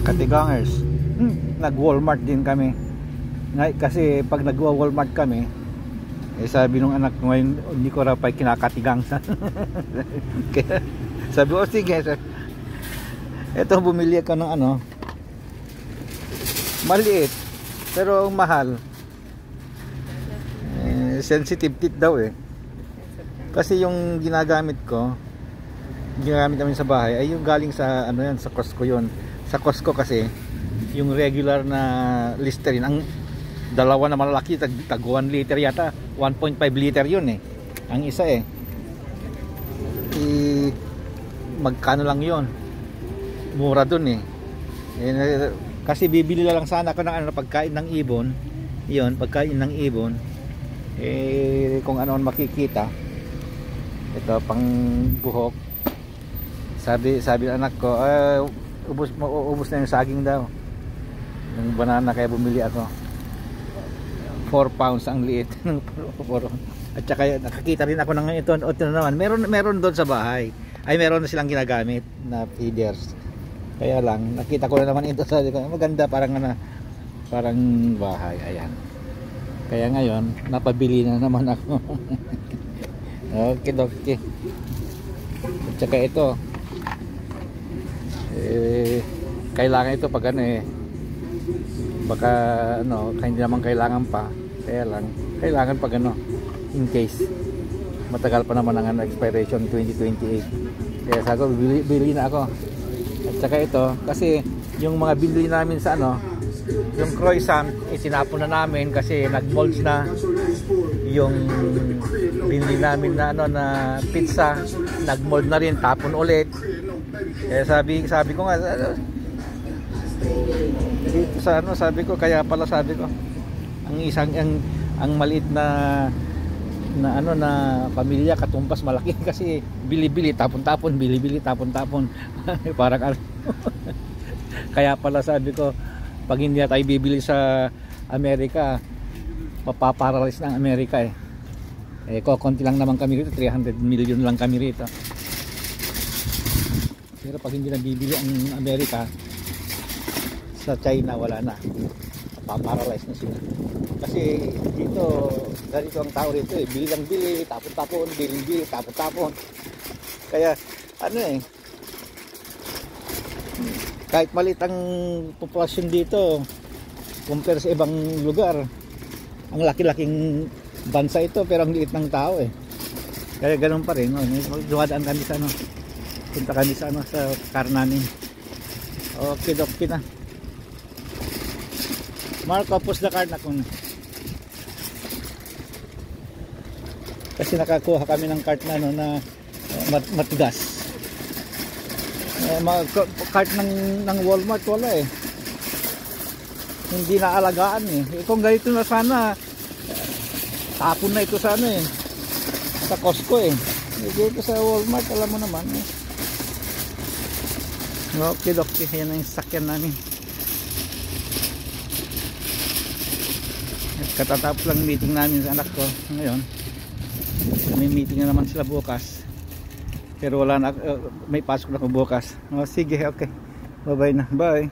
Katigangers. Nag-Walmart din kami. Kasi pag nag-Walmart kami, sabi nung anak ko ngayon, hindi ko raw pa kinakatigang. Kaya sabi ko, sige. Ito, bumili ako ng maliit, pero mahal. Sensitive teeth daw Kasi yung ginagamit namin sa bahay ay yung galing sa sa Costco yun. Sa Costco kasi yung regular na Listerine, ang dalawa na malaki, tag 1 liter yata, 1.5 liter yun ang isa magkano lang yun, mura dun kasi bibili lang sana ako ng pagkain ng ibon, pagkain ng ibon, kung ano makikita. Ito pang buhok. Sabi ng anak ko, ubos na yung saging daw, yung banana, kaya bumili ako. 4 pounds ang liit. At saka nakakita rin ako ng ito naman. Meron doon sa bahay. Ay meron na silang ginagamit na feeders. Kaya lang nakita ko na naman ito, sa maganda, parang bahay. Ayan. Kaya ngayon napabili na naman ako. Okay. At saka ito kailangan ito pag baka hindi naman kailangan pa, kaya lang kailangan pag in case matagal pa naman ang expiration, 2028. Kaya sabi ko, bili na ako. At saka ito kasi yung mga binili namin sa yung croissant, itinapon na namin kasi nag-molds na. Yung binili namin na na pizza, nag-mold na rin, tapon ulit. Kaya sabi ko nga dito sa sabi ko, kaya pala sabi ko, ang maliit na pamilya katumpas malaki kasi bili-bili tapon-tapon, bili-bili tapon-tapon. Parang kaya pala sabi ko, pag hindi na tayo bibili sa Amerika, mapaparalyze ng Amerika konti lang naman kami rito, 300 million lang kami rito. Pero pag hindi na bibili ang Amerika, sa China wala na, paparalyze na sila. Kasi dito, ganito ang tao rito bili lang bili, tapon-tapon, bili tapon-tapon. Kaya kahit maliit ang populasyon dito compare sa ibang lugar, ang laki-laking bansa ito pero ang liit ng tao kaya ganoon pa rin. Dumadaan kami sa punta kami sa sa Karnanin. Okay na. Marco, push the cart na kung kasi nakakuha kami ng cart na matigas. Cart ng Walmart wala hindi na alagaan kung ganito na sana, tapon na ito sa sa Costco dito sa Walmart, alam mo naman Okay, yan ang sakyan namin. Katatapos lang meeting namin sa anak ko ngayon. May meeting na naman sila bukas, pero wala na, may pasok na ko bukas. Sige, okay, bye bye na, bye.